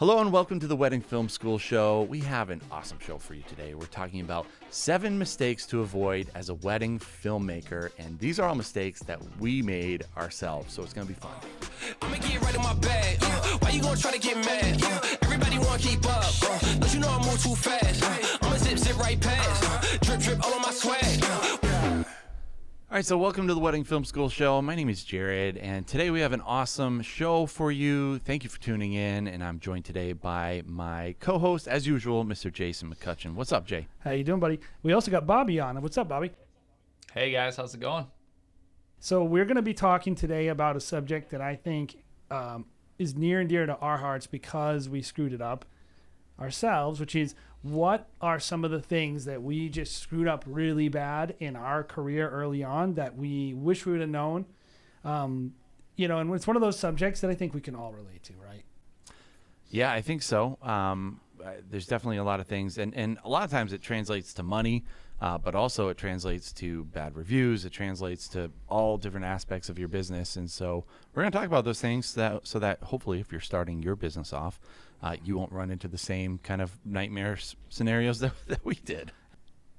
Hello and welcome to the Wedding Film School Show. We have an awesome show for you today. We're talking about 7 mistakes to avoid as a wedding filmmaker, and these are all mistakes that we made ourselves, so it's going to be fun. I'ma get right in my bag. Why you gonna try to get mad? Everybody wanna keep up. Don't you know I move too fast? I'ma zip right past. Drip all on my swag. All right, so welcome to the Wedding Film School Show. My name is Jared, and today we have an awesome show for you. Thank you for tuning in, and I'm joined today by my co-host, as usual, Mr. Jason McCutcheon. What's up, Jay? How you doing, buddy? We also got Bobby on. What's up, Bobby? Hey guys, how's it going? So we're going to be talking today about a subject that I think is near and dear to our hearts because we screwed it up ourselves, which is what are some of the things that we just screwed up really bad in our career early on that we wish we would have known. And it's one of those subjects that I think we can all relate to, right? Yeah, I think so. There's definitely a lot of things, and a lot of times it translates to money, but also it translates to bad reviews. It translates to all different aspects of your business, and so we're going to talk about those things so that hopefully if you're starting your business off, you won't run into the same kind of nightmare scenarios that we did.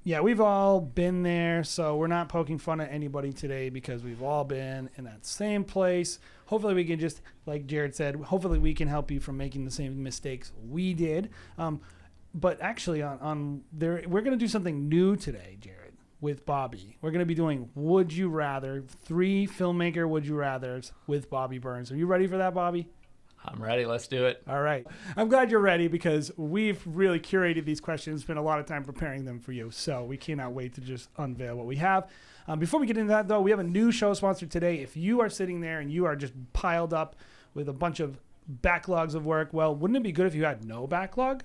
Yeah, we've all been there, so we're not poking fun at anybody today because we've all been in that same place. Hopefully we can just, like Jared said, hopefully we can help you from making the same mistakes we did. But actually, we're going to do something new today, Jared, with Bobby. We're going to be doing Would You Rather, 3 filmmaker Would You Rathers with Bobby Burns. Are you ready for that, Bobby? I'm ready. Let's do it. All right. I'm glad you're ready because we've really curated these questions, spent a lot of time preparing them for you. So we cannot wait to just unveil what we have. Before we get into that, though, we have a new show sponsor today. If you are sitting there and you are just piled up with a bunch of backlogs of work, well, wouldn't it be good if you had no backlog?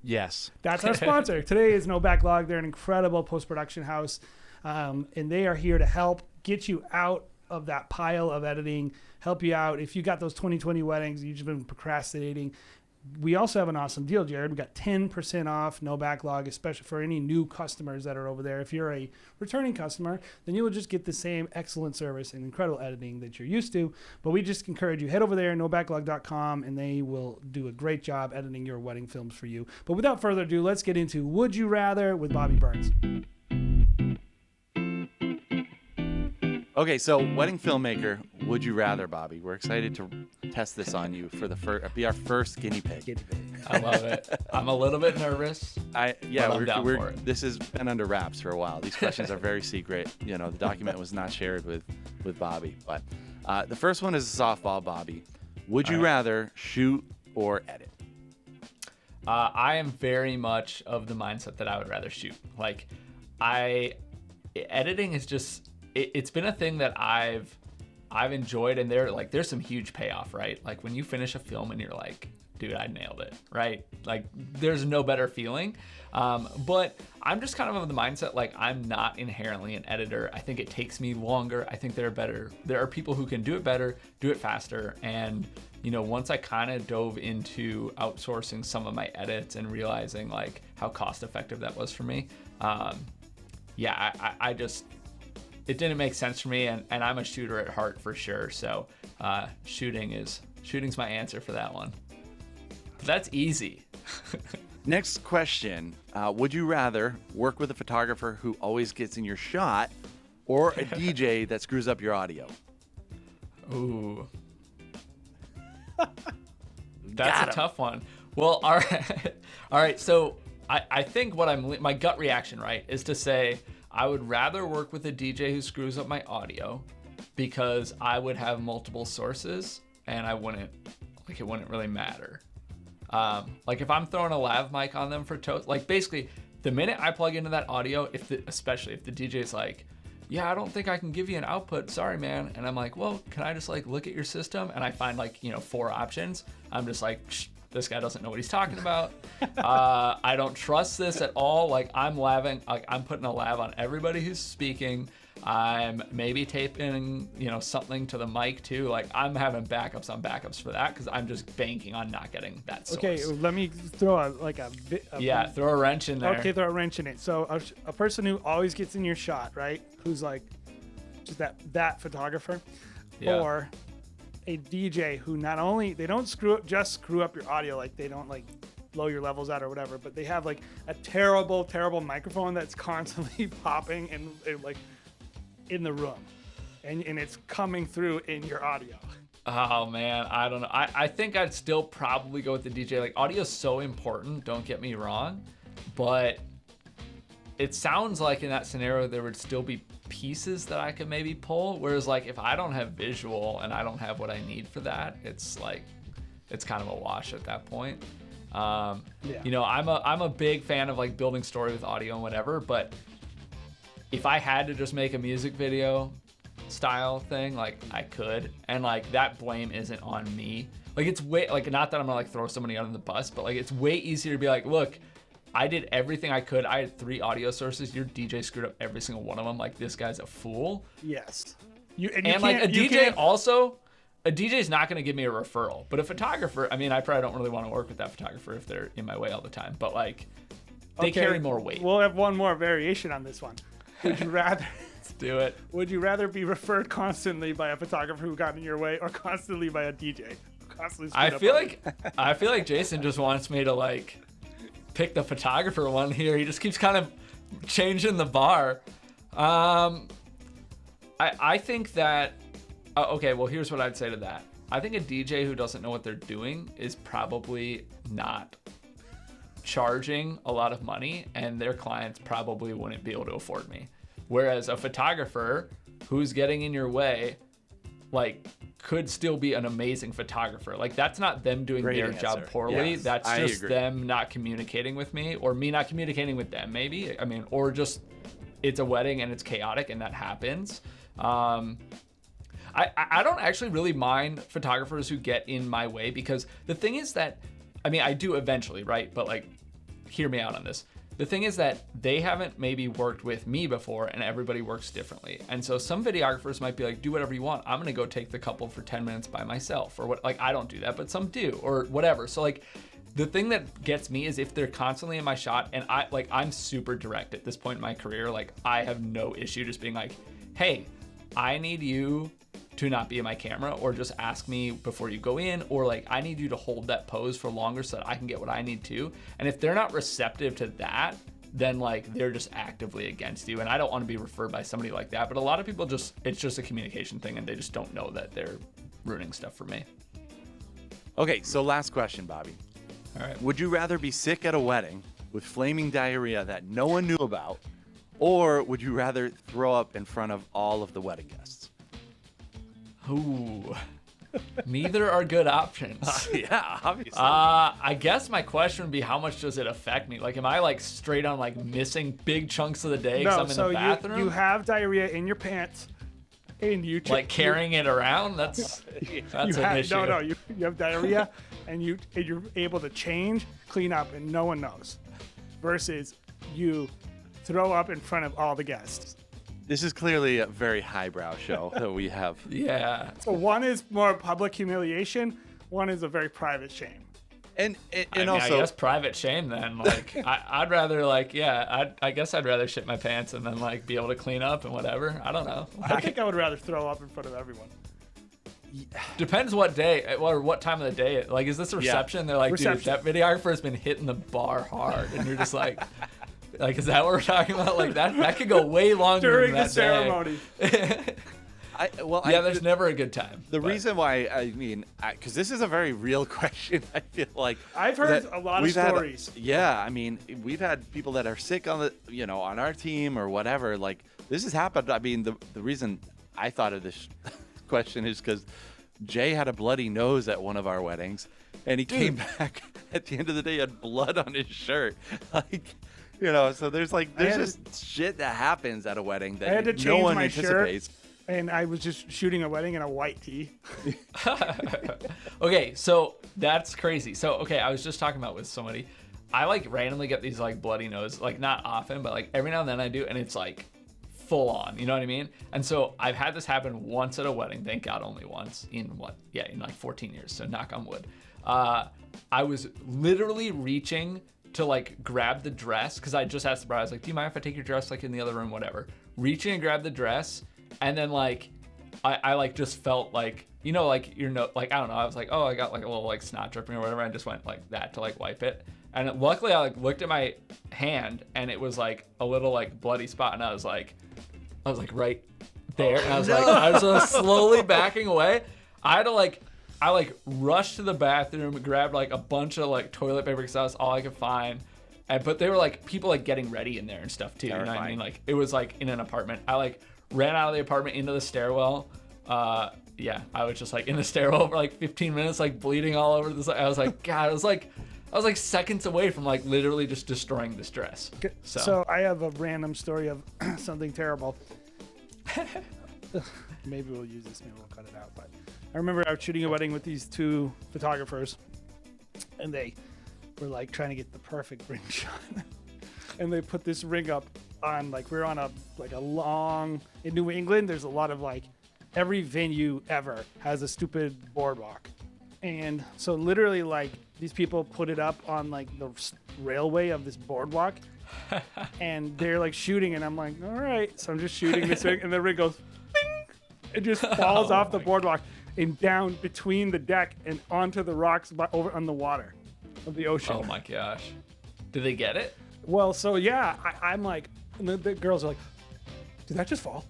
Yes. That's our sponsor. Today is No Backlog. They're an incredible post-production house, and they are here to help get you out of that pile of editing, help you out. If you got those 2020 weddings, you've just been procrastinating. We also have an awesome deal, Jared. We got 10% off, No Backlog, especially for any new customers that are over there. If you're a returning customer, then you will just get the same excellent service and incredible editing that you're used to. But we just encourage you, head over there, nobacklog.com, and they will do a great job editing your wedding films for you. But without further ado, let's get into Would You Rather with Bobby Burns. Okay, so wedding filmmaker, would you rather, Bobby? We're excited to test this on you for be our first guinea pig. I love it. I'm a little bit nervous. I'm down for it. This has been under wraps for a while. These questions are very secret. The document was not shared with Bobby. But the first one is a softball, Bobby. Would you rather shoot or edit? I am very much of the mindset that I would rather shoot. Editing is just. It's been a thing that I've enjoyed, and there's some huge payoff, right? Like when you finish a film and you're like, dude, I nailed it, right? Like there's no better feeling. But I'm just kind of the mindset, like I'm not inherently an editor. I think it takes me longer. I think there are people who can do it better, do it faster. And, once I kind of dove into outsourcing some of my edits and realizing like how cost effective that was for me. I just, it didn't make sense for me, and I'm a shooter at heart for sure. So shooting's my answer for that one. But that's easy. Next question. Would you rather work with a photographer who always gets in your shot or a DJ that screws up your audio? Ooh. That's a tough one. Well, all right. So I think my gut reaction, right, is to say, I would rather work with a DJ who screws up my audio because I would have multiple sources and it wouldn't really matter. Like if I'm throwing a lav mic on them for toast, like basically the minute I plug into that audio, especially if the DJ's like, yeah, I don't think I can give you an output. Sorry, man. And I'm like, well, can I just like look at your system? And I find 4 options. I'm just like, this guy doesn't know what he's talking about. I don't trust this at all. Like I'm putting a lav on everybody who's speaking. I'm maybe taping, something to the mic too. Like I'm having backups on backups for that because I'm just banking on not getting that source. Okay, let me throw throw a wrench in there. Okay, throw a wrench in it. So a person who always gets in your shot, right? Who's like just that photographer, yeah. Or a DJ who not only they don't screw up your audio, like they don't like blow your levels out or whatever, but they have like a terrible microphone that's constantly popping and like in the room, and it's coming through in your audio. Oh man, I don't know. I think I'd still probably go with the DJ. Like, audio's so important, don't get me wrong, but it sounds like in that scenario there would still be pieces that I could maybe pull. Whereas like if I don't have visual and I don't have what I need for that, it's like it's kind of a wash at that point. You know, I'm a big fan of like building story with audio and whatever, but if I had to just make a music video style thing, like I could, and like that blame isn't on me. Like it's way like, not that I'm gonna like throw somebody under the bus, but like it's way easier to be like, look, I did everything I could. I had 3 audio sources. Your DJ screwed up every single one of them. Like, this guy's a fool. Yes. And like a DJ also, a DJ is not going to give me a referral. But a photographer, I mean, I probably don't really want to work with that photographer if they're in my way all the time. But like, they carry more weight. We'll have one more variation on this one. Would you rather? Let's do it. Would you rather be referred constantly by a photographer who got in your way, or constantly by a DJ who constantly? I feel like Jason just wants me to like pick the photographer one here. He just keeps kind of changing the bar. I think that okay, well, here's what I'd say to that. I think a DJ who doesn't know what they're doing is probably not charging a lot of money, and their clients probably wouldn't be able to afford me. Whereas a photographer who's getting in your way, like, could still be an amazing photographer. Like, that's not them doing their job poorly. Yes, that's just them not communicating with me, or me not communicating with them, maybe. I mean, or just it's a wedding and it's chaotic and that happens. I don't actually really mind photographers who get in my way, because the thing is that, I mean, I do eventually, right? But like, hear me out on this. The thing is that they haven't maybe worked with me before, and everybody works differently. And so some videographers might be like, do whatever you want. I'm going to go take the couple for 10 minutes by myself, or what. Like, I don't do that, but some do, or whatever. So like, the thing that gets me is if they're constantly in my shot, and I'm super direct at this point in my career. Like, I have no issue just being like, hey, I need you to not be in my camera, or just ask me before you go in, or like, I need you to hold that pose for longer so that I can get what I need to. And if they're not receptive to that, then like, they're just actively against you. And I don't want to be referred by somebody like that. But a lot of people it's just a communication thing, and they just don't know that they're ruining stuff for me. Okay, so last question, Bobby. All right. Would you rather be sick at a wedding with flaming diarrhea that no one knew about, or would you rather throw up in front of all of the wedding guests? Ooh, neither are good options. Yeah, obviously. I guess my question would be, how much does it affect me? Like, am I like straight on like missing big chunks of the day because I'm in the bathroom? You have diarrhea in your pants, and you like carrying it around. That's an issue. No, you have diarrhea, and you're able to change, clean up, and no one knows. Versus you throw up in front of all the guests. This is clearly a very highbrow show that we have. Yeah. So one is more public humiliation. One is a very private shame. And also, also, I guess private shame then. Like, I'd rather like, I guess I'd rather shit my pants and then like be able to clean up and whatever. I don't know. I think I would rather throw up in front of everyone. Depends what day or what time of the day. Like, is this a reception? They're like, dude, that videographer has been hitting the bar hard, and you're just like. Like, is that what we're talking about? Like, that could go way longer during than the ceremony. There's never a good time. The reason why, I mean, because this is a very real question. I feel like I've heard a lot of stories. I mean, we've had people that are sick on on our team or whatever. Like, this has happened. I mean, the reason I thought of this question is because Jay had a bloody nose at one of our weddings, and he came back at the end of the day, had blood on his shirt. Like. So there's just shit that happens at a wedding that no one anticipates. And I was just shooting a wedding in a white tee. Okay, so that's crazy. So, okay, I was just talking about with somebody. I like randomly get these like bloody nose, like not often, but like every now and then I do, and it's like full on, you know what I mean? And so I've had this happen once at a wedding, thank God only once, in like 14 years, so knock on wood. I was literally reaching to like grab the dress, because I just asked the bride, I was like, do you mind if I take your dress like in the other room, whatever. Reaching and grab the dress, and then like I like just felt like, you know, like like I don't know, I was like, oh, I got like a little like snot dripping or whatever, and just went like that to like wipe it. And luckily I like looked at my hand and it was like a little like bloody spot, and I was like right there, and I was slowly backing away. I rushed to the bathroom, grabbed like a bunch of like toilet paper because that was all I could find. But they were like people like getting ready in there and stuff too. Terrifying. You know what I mean? Like it was like in an apartment. I like ran out of the apartment into the stairwell. Yeah, I was just like in the stairwell for like 15 minutes, like bleeding all over this. I was like, God, I was like seconds away from like literally just destroying this dress. So I have a random story of something terrible. Maybe we'll use this, maybe we'll cut it out. But I remember I was shooting a wedding with these two photographers, and they were like trying to get the perfect ring shot. And they put this ring up on, like, we were on a long, in New England, there's a lot of like, every venue ever has a stupid boardwalk. And so literally like these people put it up on like the railway of this boardwalk, and they're like shooting, and I'm like, all right. So I'm just shooting this ring, and the ring goes, bing! It just falls off the boardwalk and down between the deck and onto the rocks over on the water of the ocean. Oh my gosh. Did they get it? Well, so yeah, I'm like, and the girls are like, did that just fall?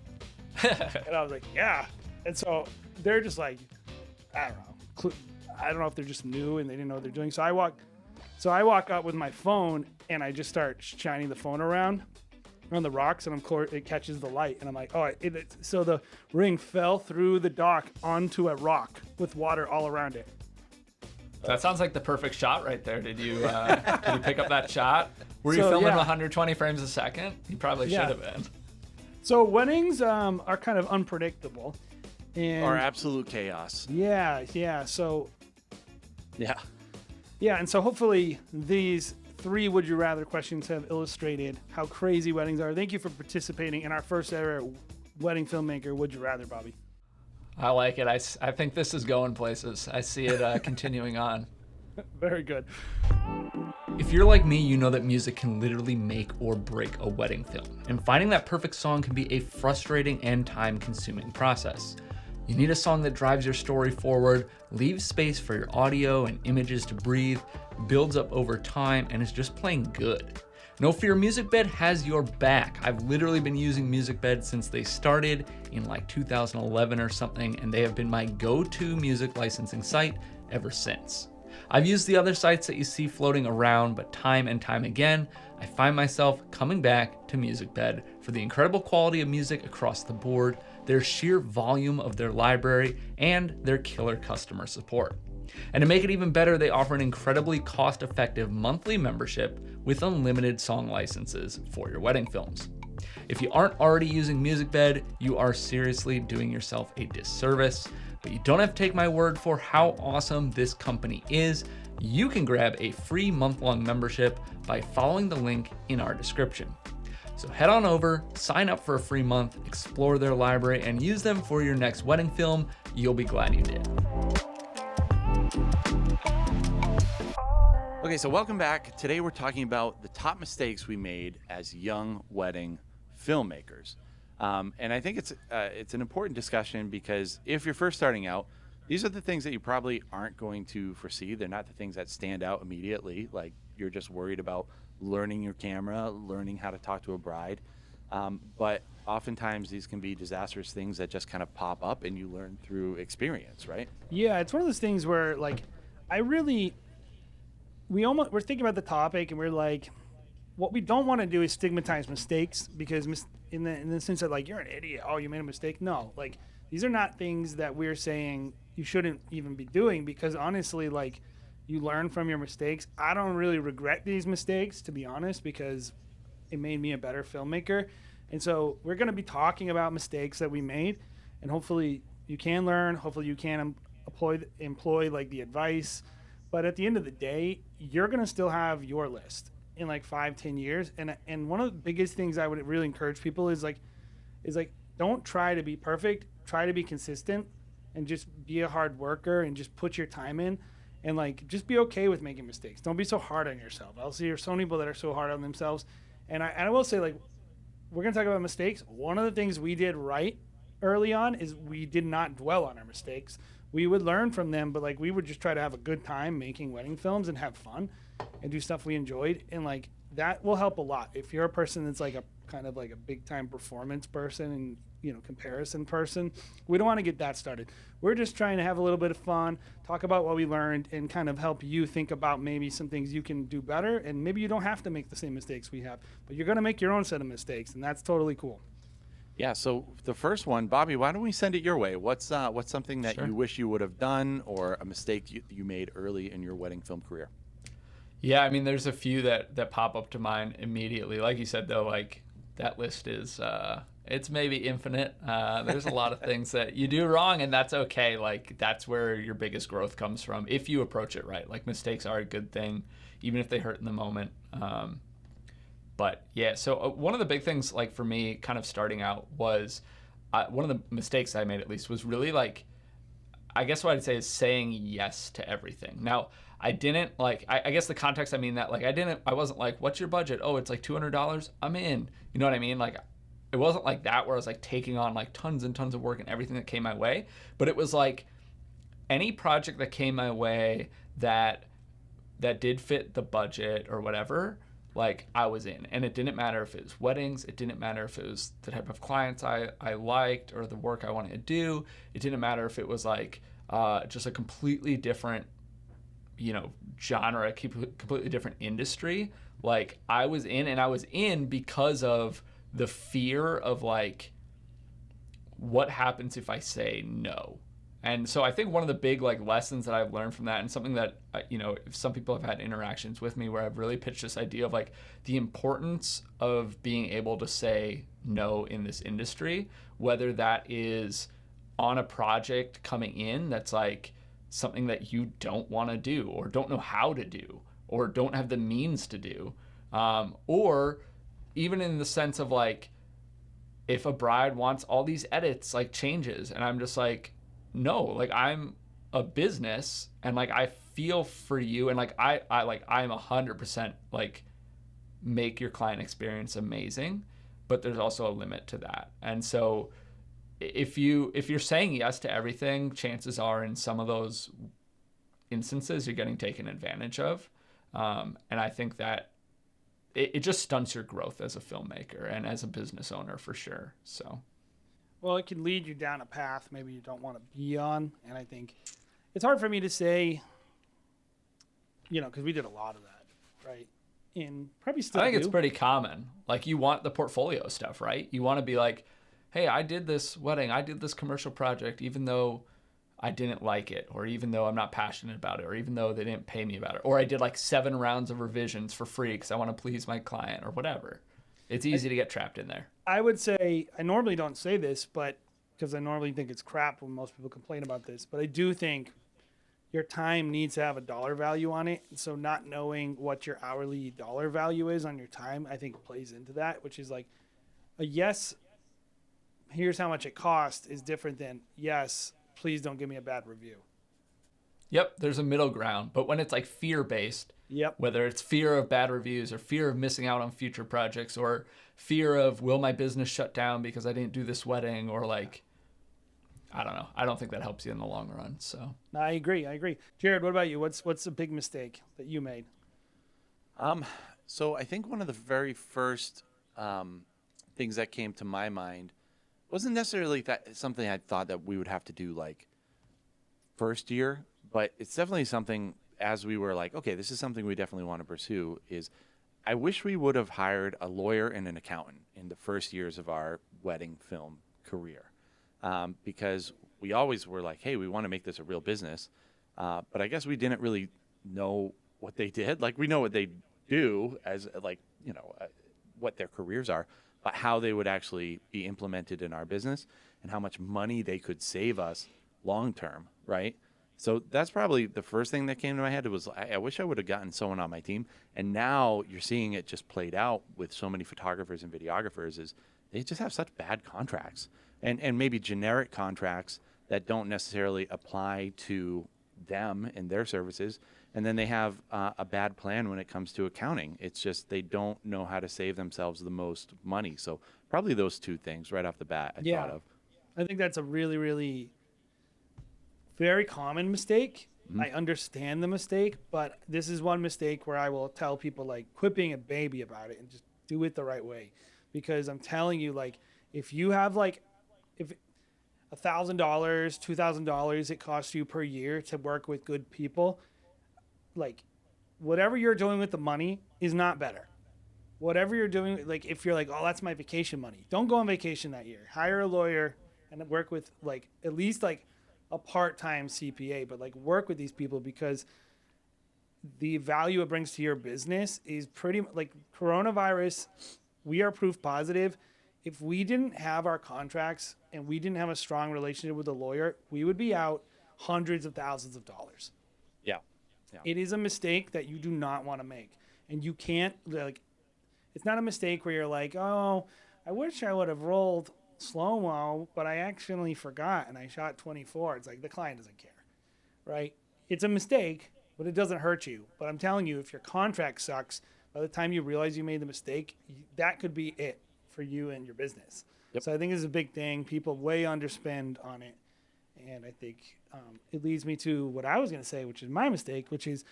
And I was like, yeah. And so they're just like, I don't know if they're just new and they didn't know what they're doing. So I walk up with my phone, and I just start shining the phone around on the rocks, and of course it catches the light, and I'm like, oh, so the ring fell through the dock onto a rock with water all around it. That sounds like the perfect shot right there. Did you pick up that shot? Were you filming 120 frames a second? You probably should have been. So weddings are kind of unpredictable. Or absolute chaos. Yeah. So. Yeah. Yeah, and so hopefully these 3 Would You Rather questions have illustrated how crazy weddings are. Thank you for participating in our first ever Wedding Filmmaker Would You Rather, Bobby. I like it. I think this is going places. I see it continuing on. Very good. If you're like me, you know that music can literally make or break a wedding film. And finding that perfect song can be a frustrating and time-consuming process. You need a song that drives your story forward, leaves space for your audio and images to breathe, builds up over time, and is just plain good. No Fear MusicBed has your back. I've literally been using MusicBed since they started in like 2011 or something, and they have been my go-to music licensing site ever since. I've used the other sites that you see floating around, but time and time again, I find myself coming back to MusicBed for the incredible quality of music across the board, their sheer volume of their library, and their killer customer support. And to make it even better, they offer an incredibly cost-effective monthly membership with unlimited song licenses for your wedding films. If you aren't already using MusicBed, you are seriously doing yourself a disservice, but you don't have to take my word for how awesome this company is. You can grab a free month-long membership by following the link in our description. So head on over, sign up for a free month, explore their library, and use them for your next wedding film. You'll be glad you did. Okay, so welcome back. Today we're talking about the top mistakes we made as young wedding filmmakers. And I think it's an important discussion because if you're first starting out, these are the things that you probably aren't going to foresee. They're not the things that stand out immediately. Like you're just worried about learning your camera, learning how to talk to a bride. But oftentimes these can be disastrous things that just kind of pop up and you learn through experience, right? Yeah, it's one of those things where like we're thinking about the topic and we're like, what we don't want to do is stigmatize mistakes because in the sense that like, you're an idiot, oh, you made a mistake. No, like these are not things that we're saying you shouldn't even be doing because honestly, like you learn from your mistakes. I don't really regret these mistakes, to be honest, because it made me a better filmmaker. And so we're going to be talking about mistakes that we made, and hopefully you can learn. Hopefully you can employ like the advice. But at the end of the day, you're going to still have your list in like 5-10 years. And one of the biggest things I would really encourage people is don't try to be perfect. Try to be consistent and just be a hard worker and just put your time in. And like, just be okay with making mistakes. Don't be so hard on yourself. I'll see there's so many people that are so hard on themselves. And I will say, like, we're going to talk about mistakes. One of the things we did right early on is we did not dwell on our mistakes. We would learn from them, but like we would just try to have a good time making wedding films and have fun and do stuff we enjoyed. And like that will help a lot. If you're a person that's like a kind of like a big time performance person and, you know, comparison person, we don't want to get that started. We're just trying to have a little bit of fun, talk about what we learned, and kind of help you think about maybe some things you can do better. And maybe you don't have to make the same mistakes we have, but you're going to make your own set of mistakes, and that's totally cool. Yeah, so the first one, Bobby, why don't we send it your way? What's something that you wish you would have done, or a mistake you made early in your wedding film career? Yeah, I mean, there's a few that pop up to mind immediately. Like you said, though, like that list is it's maybe infinite. There's a lot of things that you do wrong, and that's okay. Like that's where your biggest growth comes from if you approach it right. Like mistakes are a good thing, even if they hurt in the moment. But yeah, so one of the big things, like for me, kind of starting out was one of the mistakes I made, at least, was really like, I guess what I'd say is saying yes to everything. Now, I didn't like, I guess the context I mean that, like, I wasn't like, what's your budget? Oh, it's like $200. I'm in. You know what I mean? Like, it wasn't like that where I was like taking on like tons and tons of work and everything that came my way. But it was like any project that came my way that did fit the budget or whatever, like I was in. And it didn't matter if it was weddings, it didn't matter if it was the type of clients I liked or the work I wanted to do. It didn't matter if it was like just a completely different, you know, genre, completely different industry. Like I was in, and I was in because of the fear of like, what happens if I say no? And so I think one of the big like lessons that I've learned from that, and something that, you know, some people have had interactions with me where I've really pitched this idea of like the importance of being able to say no in this industry, whether that is on a project coming in that's like something that you don't want to do or don't know how to do or don't have the means to do, or even in the sense of like if a bride wants all these edits, like changes, and I'm just like, no, like I'm a business and like I feel for you, and like I'm 100% like make your client experience amazing, but there's also a limit to that. And so if you're saying yes to everything, chances are in some of those instances you're getting taken advantage of, and I think that it just stunts your growth as a filmmaker and as a business owner for sure. So Well, it can lead you down a path maybe you don't want to be on. And I think it's hard for me to say, you know, because we did a lot of that, right? And probably still I think do. it's pretty common. Like you want the portfolio stuff, right? You want to be like, hey, I did this wedding, I did this commercial project, even though I didn't like it, or even though I'm not passionate about it, or even though they didn't pay me about it, or I did like 7 rounds of revisions for free because I want to please my client or whatever. It's easy to get trapped in there. I would say, I normally don't say this, but because I normally think it's crap when most people complain about this, but I do think your time needs to have a dollar value on it. So not knowing what your hourly dollar value is on your time, I think plays into that, which is like a yes, here's how much it costs is different than yes, please don't give me a bad review. Yep, there's a middle ground. But when it's like fear-based, Yep. whether it's fear of bad reviews or fear of missing out on future projects or fear of will my business shut down because I didn't do this wedding, or like, I don't know. I don't think that helps you in the long run. So I agree. Jared, what about you? What's a big mistake that you made? So I think one of the very first things that came to my mind wasn't necessarily something I thought that we would have to do like first year, but it's definitely something as we were like, okay, this is something we definitely want to pursue, is I wish we would have hired a lawyer and an accountant in the first years of our wedding film career, because we always were like, hey, we want to make this a real business, but I guess we didn't really know what they did. Like we know what they do as like, you know, what their careers are, but how they would actually be implemented in our business and how much money they could save us long term, right? So that's probably the first thing that came to my head. It was, I wish I would have gotten someone on my team. And now you're seeing it just played out with so many photographers and videographers, is they just have such bad contracts and maybe generic contracts that don't necessarily apply to them and their services. And then they have a bad plan when it comes to accounting. It's just they don't know how to save themselves the most money. So probably those two things right off the bat I thought of. I think that's a really, really very common mistake. I understand the mistake, but this is one mistake where I will tell people, like, quit being a baby about it and just do it the right way. Because I'm telling you, like, if you have like, if $1,000, $2,000 it costs you per year to work with good people, like, whatever you're doing with the money is not better. Whatever you're doing, like, if you're like, oh, that's my vacation money, don't go on vacation that year. Hire a lawyer and work with, like, at least like a part-time CPA, but like work with these people, because the value it brings to your business is pretty, like, coronavirus. We are proof positive. If we didn't have our contracts and we didn't have a strong relationship with a lawyer, we would be out hundreds of thousands of dollars. Yeah. It is a mistake that you do not want to make. And you can't, like, it's not a mistake where you're like, oh, I wish I would have rolled slow-mo, but I actually forgot and I shot 24. It's like, the client doesn't care, right? It's a mistake, but it doesn't hurt you. But I'm telling you, if your contract sucks, by the time you realize you made the mistake, that could be it for you and your business. Yep. So I think this is a big thing. People way underspend on it. And I think it leads me to what I was going to say, which is my mistake, which is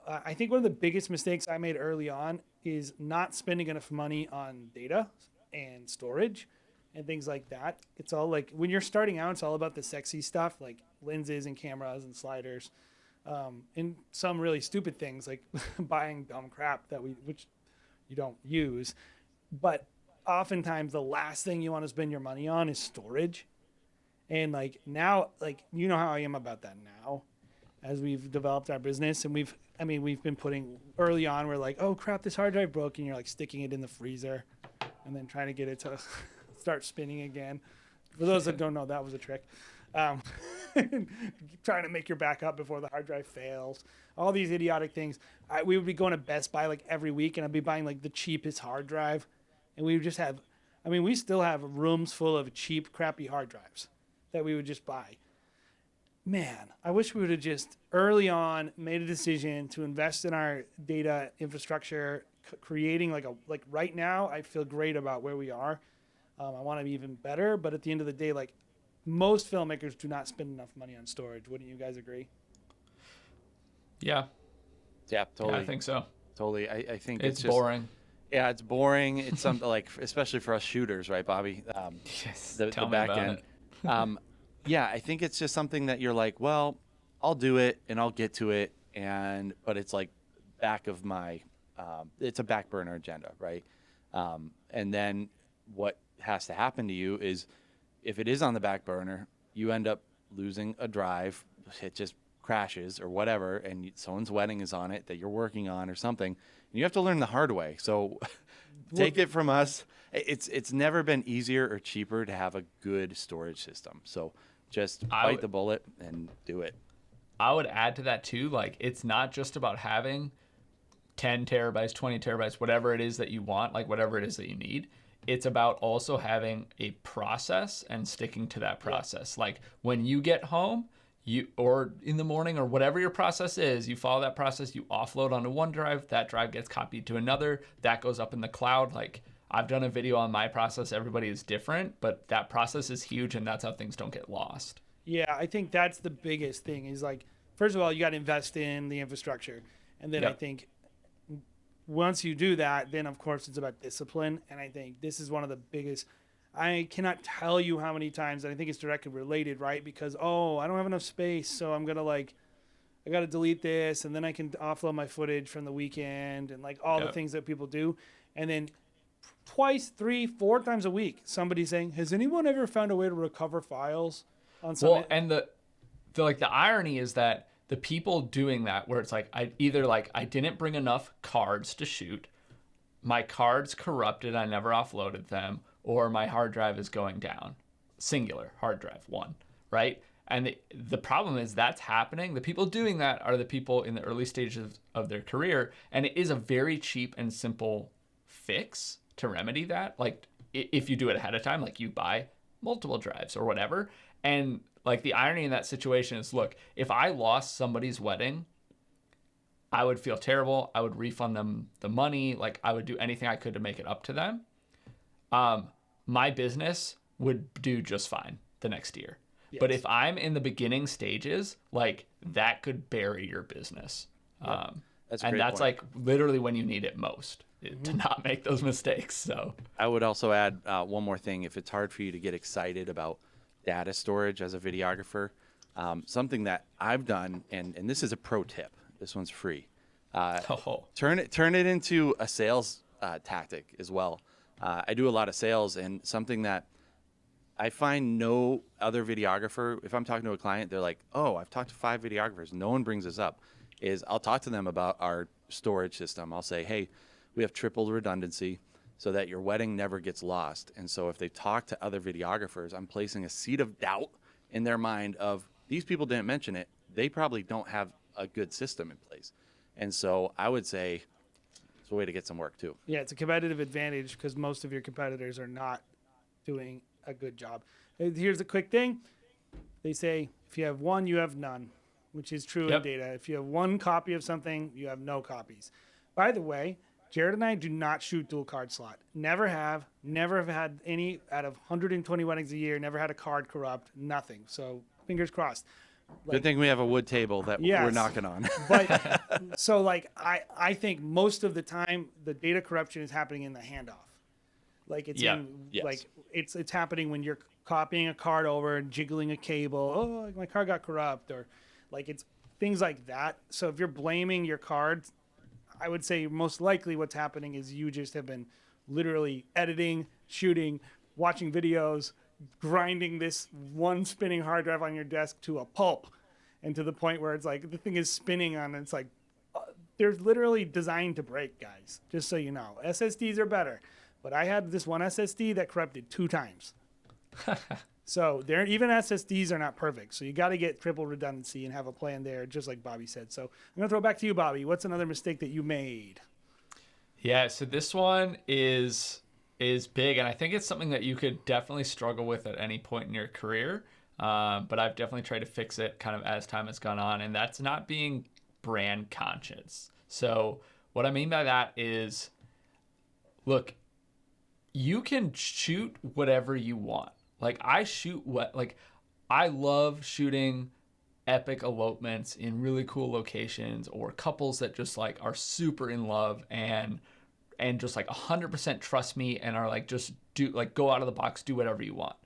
I think one of the biggest mistakes I made early on is not spending enough money on data and storage and things like that. It's all like, when you're starting out, it's all about the sexy stuff, like lenses and cameras and sliders, and some really stupid things like buying dumb crap which you don't use. But oftentimes the last thing you want to spend your money on is storage. And like now, like, you know how I am about that now, as we've developed our business, and we've been putting, early on, we're like, oh crap, this hard drive broke, and you're like sticking it in the freezer and then trying to get it to start spinning again. For those that don't know, that was a trick. Trying to make your backup before the hard drive fails. All these idiotic things. We would be going to Best Buy like every week, and I'd be buying like the cheapest hard drive. And we would just have, we still have rooms full of cheap, crappy hard drives that we would just buy. Man, I wish we would have just early on made a decision to invest in our data infrastructure, creating like right now, I feel great about where we are. I want to be even better, but at the end of the day, like, most filmmakers do not spend enough money on storage. Wouldn't you guys agree? Yeah. Yeah, totally. Yeah, I think so. Totally. I think It's just boring. Yeah, it's boring. It's something like, especially for us shooters, right, Bobby? Yes. The Tell me back about end. it. Yeah, I think it's just something that you're like, well, I'll do it and I'll get to it, but it's like back of my, it's a back burner agenda, right? And then what has to happen to you is, if it is on the back burner, you end up losing a drive. It just crashes or whatever, and someone's wedding is on it that you're working on or something, and you have to learn the hard way. So take it from us. It's never been easier or cheaper to have a good storage system. So just bite the bullet and do it. I would add to that too, like, it's not just about having 10 terabytes, 20 terabytes, whatever it is that you want, like whatever it is that you need. It's about also having a process and sticking to that process. Yeah. Like, when you get home, or in the morning, or whatever your process is, you follow that process, you offload onto one drive, that drive gets copied to another, that goes up in the cloud. Like, I've done a video on my process. Everybody is different, but that process is huge, and that's how things don't get lost. Yeah, I think that's the biggest thing is, like, first of all, you got to invest in the infrastructure. And then I think once you do that, then of course it's about discipline. And I think this is one of the biggest, I cannot tell you how many times that I think it's directly related, right? Because, I don't have enough space, so I'm going to, like, I got to delete this, and then I can offload my footage from the weekend, and like all the things that people do. And then twice, 3, 4 times a week, somebody's saying, has anyone ever found a way to recover files on something? Well, and the irony is that the people doing that, where it's like, I didn't bring enough cards to shoot, my cards corrupted, I never offloaded them, or my hard drive is going down. Singular, hard drive, 1, right? And the problem is that's happening. The people doing that are the people in the early stages of their career, and it is a very cheap and simple fix to remedy that. Like, if you do it ahead of time, like you buy multiple drives or whatever. And like, the irony in that situation is, look, if I lost somebody's wedding, I would feel terrible. I would refund them the money. Like, I would do anything I could to make it up to them. My business would do just fine. the next year. But if I'm in the beginning stages, like that could bury your business. That's a and great that's point. like literally when you need it most to not make those mistakes. So I would also add one more thing. If it's hard for you to get excited about data storage as a videographer, something that I've done, and this is a pro tip. This one's free. Turn it into a sales tactic as well. I do a lot of sales, and something that I find no other videographer, if I'm talking to a client, they're like, oh, I've talked to 5 videographers. No one brings this up. Is I'll talk to them about our storage system. I'll say, hey, we have triple redundancy so that your wedding never gets lost. And so if they talk to other videographers, I'm placing a seed of doubt in their mind of these people didn't mention it. They probably don't have a good system in place. And so I would say it's a way to get some work too. Yeah, it's a competitive advantage because most of your competitors are not doing a good job. Here's a quick thing. They say if you have one, you have none, which is true in data. If you have one copy of something, you have no copies. By the way, Jared and I do not shoot dual card slot. Never have had any out of 120 weddings a year, never had a card corrupt, nothing. So fingers crossed. Good thing we have a wood table that we're knocking on. But so like I think most of the time the data corruption is happening in the handoff. Like it's like it's happening when you're copying a card over and jiggling a cable. Oh, my card got corrupt, or like it's things like that. So if you're blaming your cards, I would say most likely what's happening is you just have been literally editing, shooting, watching videos, grinding this one spinning hard drive on your desk to a pulp, and to the point where it's like the thing is spinning on, and it's like they're literally designed to break, guys. Just so you know, SSDs are better, but I had this one SSD that corrupted 2 times. So even SSDs are not perfect. So you got to get triple redundancy and have a plan there, just like Bobby said. So I'm gonna throw it back to you, Bobby. What's another mistake that you made? Yeah, so this one is big, and I think it's something that you could definitely struggle with at any point in your career. But I've definitely tried to fix it kind of as time has gone on, and that's not being brand conscious. So what I mean by that is, look, you can shoot whatever you want. Like I love shooting epic elopements in really cool locations, or couples that just like are super in love and just like 100% trust me and are like, just do like, go out of the box, do whatever you want.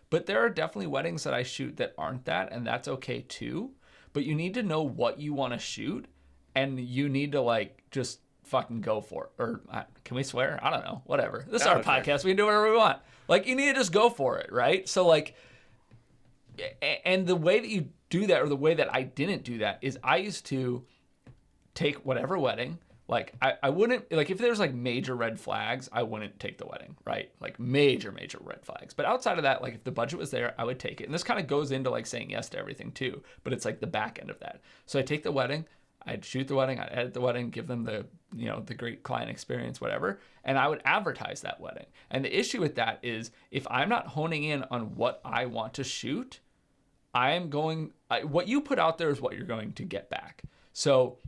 But there are definitely weddings that I shoot that aren't that, and that's okay too. But you need to know what you want to shoot, and you need to like just fucking go for it. Or can we swear? I don't know. Whatever. This is our podcast. We can do whatever we want. Like, you need to just go for it, right? So like, and the way that you do that, or the way that I didn't do that, is I used to take whatever wedding. Like I wouldn't, like if there's like major red flags, I wouldn't take the wedding, right? Like major red flags. But outside of that, like if the budget was there, I would take it. And this kind of goes into like saying yes to everything too, but it's like the back end of that. So I take the wedding, I'd shoot the wedding, I'd edit the wedding, give them the, you know, the great client experience, whatever. And I would advertise that wedding. And the issue with that is if I'm not honing in on what I want to shoot, what you put out there is what you're going to get back. So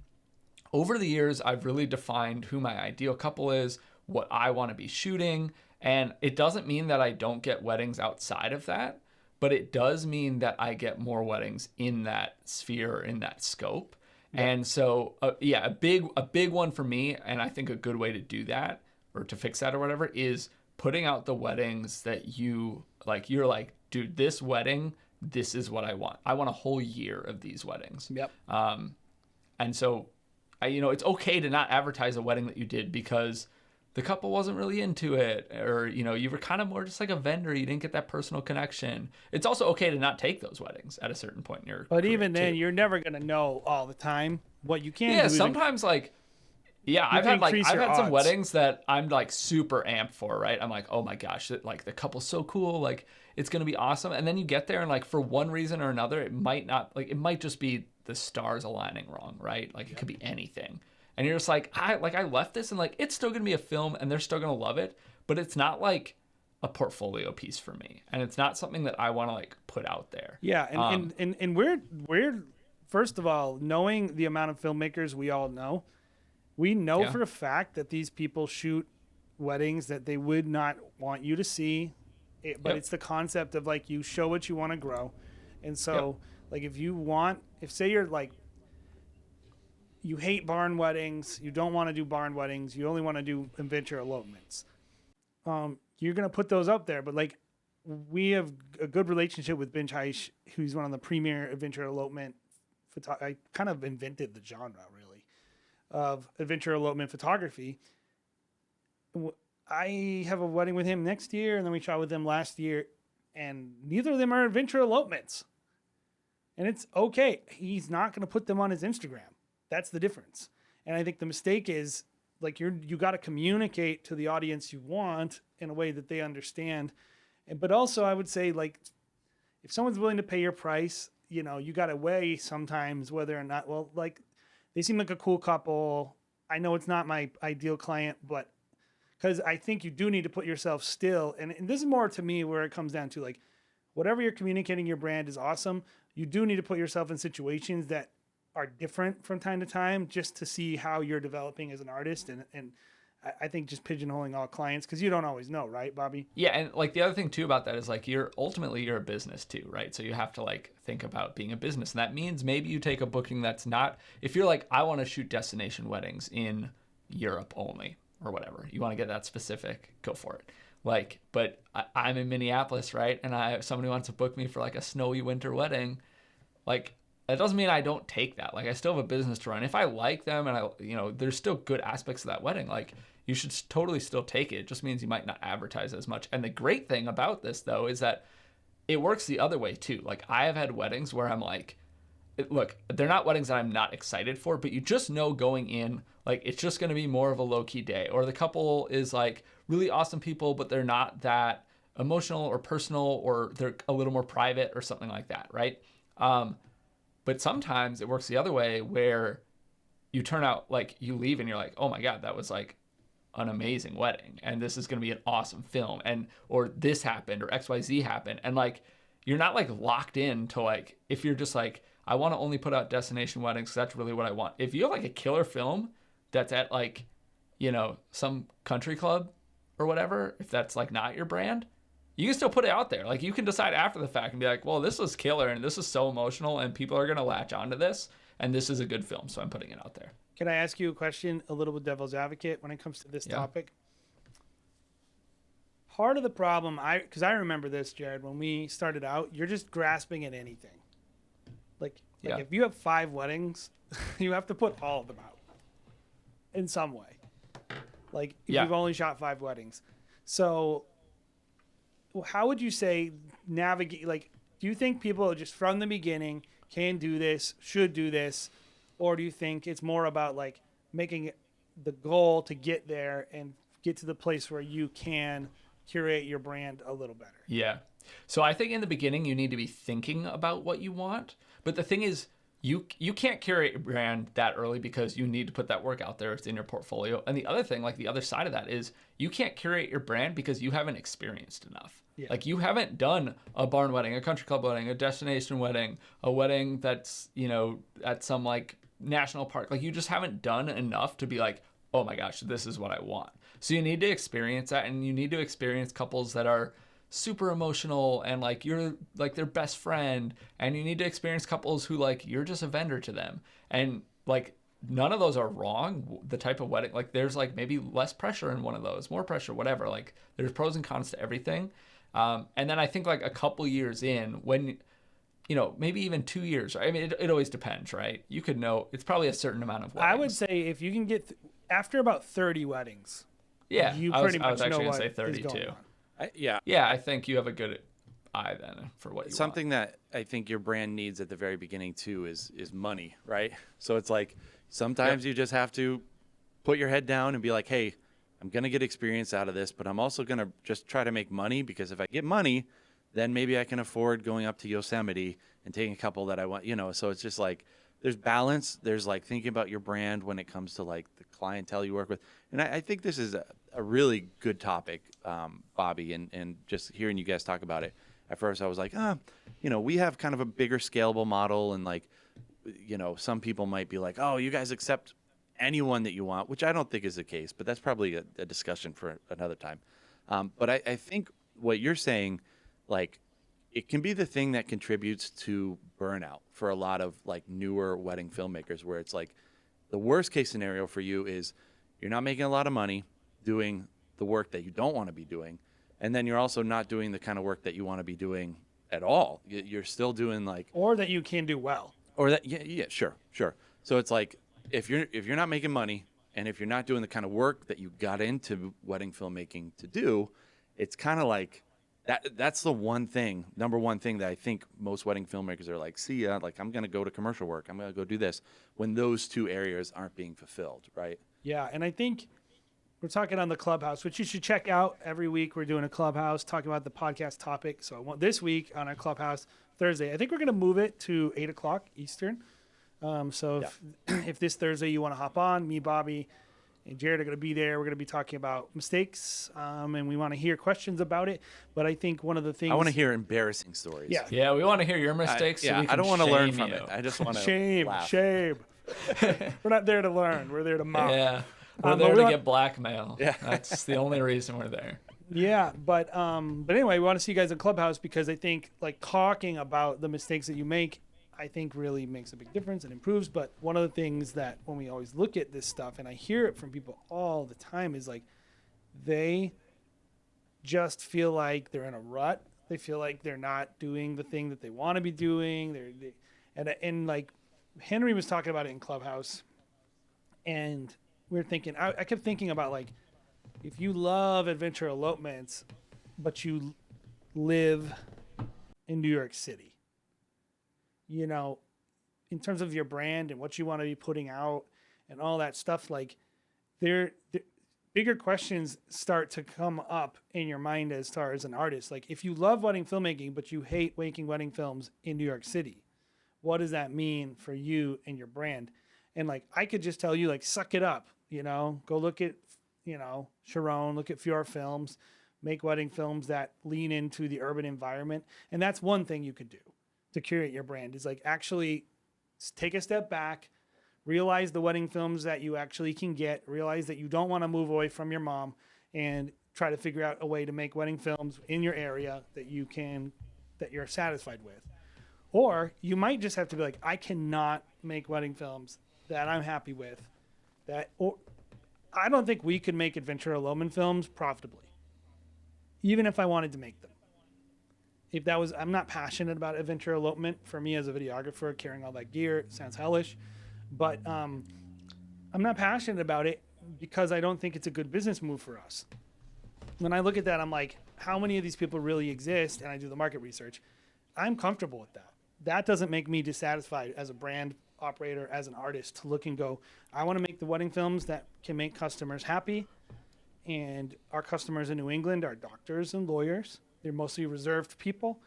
over the years, I've really defined who my ideal couple is, what I want to be shooting. And it doesn't mean that I don't get weddings outside of that, but it does mean that I get more weddings in that sphere, in that scope. Yep. And so, a big one for me, and I think a good way to do that, or to fix that or whatever, is putting out the weddings that you like. You're like, dude, this wedding, this is what I want. I want a whole year of these weddings. Yep. And so, it's okay to not advertise a wedding that you did because the couple wasn't really into it, or, you were kind of more just like a vendor. You didn't get that personal connection. It's also okay to not take those weddings at a certain point in your career. But even then, you're never going to know all the time what you can do. Yeah, sometimes I've had some weddings that I'm like super amped for, right? I'm like, oh my gosh, like the couple's so cool, like it's going to be awesome. And then you get there and like for one reason or another, it might just be the stars aligning wrong, right? Like it could be anything. And you're just like, I left this and like, it's still going to be a film and they're still going to love it, but it's not like a portfolio piece for me. And it's not something that I want to like put out there. Yeah. And we're first of all, knowing the amount of filmmakers we all know, we know for a fact that these people shoot weddings that they would not want you to see But it's the concept of like you show what you want to grow. And so like if say you're like, you hate barn weddings, you don't want to do barn weddings, you only want to do adventure elopements. You're going to put those up there. But like we have a good relationship with Binge Heish, who's one of the premier adventure elopement. I kind of invented the genre really of adventure elopement photography. I have a wedding with him next year, and then we shot with him last year, and neither of them are adventure elopements. And it's okay. He's not going to put them on his Instagram. That's the difference. And I think the mistake is like you got to communicate to the audience you want in a way that they understand. But also I would say like if someone's willing to pay your price, you know, you got to weigh sometimes whether or not, well, like they seem like a cool couple. I know it's not my ideal client, but because I think you do need to put yourself still. And this is more to me where it comes down to like, whatever you're communicating your brand is awesome. You do need to put yourself in situations that are different from time to time just to see how you're developing as an artist. And I think just pigeonholing all clients, because you don't always know, right, Bobby? Yeah, and like the other thing too about that is like you're a business too, right? So you have to like think about being a business. And that means maybe you take a booking that's not, if you're like, I want to shoot destination weddings in Europe only or whatever, you want to get that specific, go for it. Like, but I'm in Minneapolis, right? And somebody wants to book me for like a snowy winter wedding. Like, that doesn't mean I don't take that. Like, I still have a business to run. If I like them and there's still good aspects of that wedding, like you should totally still take it. It just means you might not advertise as much. And the great thing about this though, is that it works the other way too. Like I have had weddings where I'm like, look, they're not weddings that I'm not excited for, but you just know going in, like it's just going to be more of a low key day, or the couple is like really awesome people, but they're not that emotional or personal, or they're a little more private or something like that. Right. But sometimes it works the other way where you turn out like you leave and you're like, oh my God, that was like an amazing wedding. And this is going to be an awesome film. And, or this happened or XYZ happened. And like, you're not like locked in to like, if you're just like, I want to only put out destination weddings, that's really what I want. If you have like a killer film that's at like, some country club or whatever, if that's like not your brand, you can still put it out there. Like you can decide after the fact and be like, well, this was killer and this is so emotional and people are going to latch onto this and this is a good film, so I'm putting it out there. Can I ask you a question, a little bit devil's advocate when it comes to this topic? Part of the problem, because I remember this, Jared, when we started out, you're just grasping at anything. Like if you have 5 weddings, you have to put all of them out in some way. Like if you've only shot 5 weddings. So how would you say navigate, like, do you think people just from the beginning can do this, should do this, or do you think it's more about like making it the goal to get there and get to the place where you can curate your brand a little better? Yeah. So I think in the beginning you need to be thinking about what you want, but the thing is you can't curate your brand that early because you need to put that work out there. It's in your portfolio. And the other thing, like the other side of that is you can't curate your brand because you haven't experienced enough. Yeah. Like you haven't done a barn wedding, a country club wedding, a destination wedding, a wedding that's, at some like national park. Like you just haven't done enough to be like, oh my gosh, this is what I want. So you need to experience that, and you need to experience couples that are super emotional and like you're like their best friend, and you need to experience couples who like you're just a vendor to them. And like none of those are wrong. The type of wedding, like there's like maybe less pressure in one of those, more pressure, whatever. Like there's pros and cons to everything. And then I think like a couple years in, when maybe even 2 years. I mean, it always depends, right? You could know it's probably a certain amount of weddings. I would say if you can get after about 30 weddings, you I pretty was much actually know gonna what say 32. is going on. I think you have a good eye then for what you Something that I think your brand needs at the very beginning too is money, right? So it's like sometimes you just have to put your head down and be like, hey, I'm going to get experience out of this, but I'm also going to just try to make money, because if I get money, then maybe I can afford going up to Yosemite and taking a couple that I want, so it's just like there's balance. There's like thinking about your brand when it comes to like the clientele you work with. And I think this is a really good topic, Bobby, and just hearing you guys talk about it. At first I was like, we have kind of a bigger scalable model, and like, some people might be like, oh, you guys accept anyone that you want, which I don't think is the case, but that's probably a discussion for another time. But I think what you're saying, like, it can be the thing that contributes to burnout for a lot of like newer wedding filmmakers, where it's like the worst case scenario for you is you're not making a lot of money doing the work that you don't want to be doing, and then you're also not doing the kind of work that you want to be doing at all. You're still doing like, or that you can do well. or that, yeah, sure. So it's like if you're not making money, and if you're not doing the kind of work that you got into wedding filmmaking to do, it's kind of like that's the number one thing that I think most wedding filmmakers are like, see ya, like I'm gonna go to commercial work, I'm gonna go do this, when those two areas aren't being fulfilled, right? Yeah, and I think we're talking on the Clubhouse, which you should check out. Every week we're doing a Clubhouse talking about the podcast topic. So I want this week on our Clubhouse Thursday, I think we're going to move it to 8 o'clock Eastern. If this Thursday you want to hop on, me, Bobby, and Jared are going to be there. We're going to be talking about mistakes, and we want to hear questions about it. But I think one of the things... I want to hear embarrassing stories. Yeah, we want to hear your mistakes. I don't want to learn from it. I just want to Shame. We're not there to learn. We're there to mock. Yeah. We're there to get blackmail. Yeah. That's the only reason we're there. Yeah, but anyway, we want to see you guys in Clubhouse, because I think like talking about the mistakes that you make, I think really makes a big difference and improves. But one of the things that when we always look at this stuff, and I hear it from people all the time, is like they just feel like they're in a rut. They feel like they're not doing the thing that they want to be doing. And like Henry was talking about it in Clubhouse, and we were thinking, I kept thinking about like, if you love adventure elopements, but you live in New York City, you know, in terms of your brand and what you want to be putting out and all that stuff, like there bigger questions start to come up in your mind as far as an artist. Like if you love wedding filmmaking, but you hate making wedding films in New York City, what does that mean for you and your brand? And like, I could just tell you, like, suck it up, you know, go look at, you know, Sharon, look at Fjord Films, make wedding films that lean into the urban environment. And that's one thing you could do to curate your brand, is like actually take a step back, realize the wedding films that you actually can get, realize that you don't want to move away from your mom, and try to figure out a way to make wedding films in your area that you're satisfied with. Or you might just have to be like, I cannot make wedding films that I'm happy with. Or I don't think we could make adventure elopement films profitably, even if I wanted to make them. I'm not passionate about adventure elopement. For me as a videographer, carrying all that gear, it sounds hellish. But I'm not passionate about it because I don't think it's a good business move for us. When I look at that, I'm like, how many of these people really exist? And I do the market research. I'm comfortable with that. That doesn't make me dissatisfied as a brand operator, as an artist, to look and go, I want to make the wedding films that can make customers happy. And our customers in New England are doctors and lawyers. They're mostly reserved people.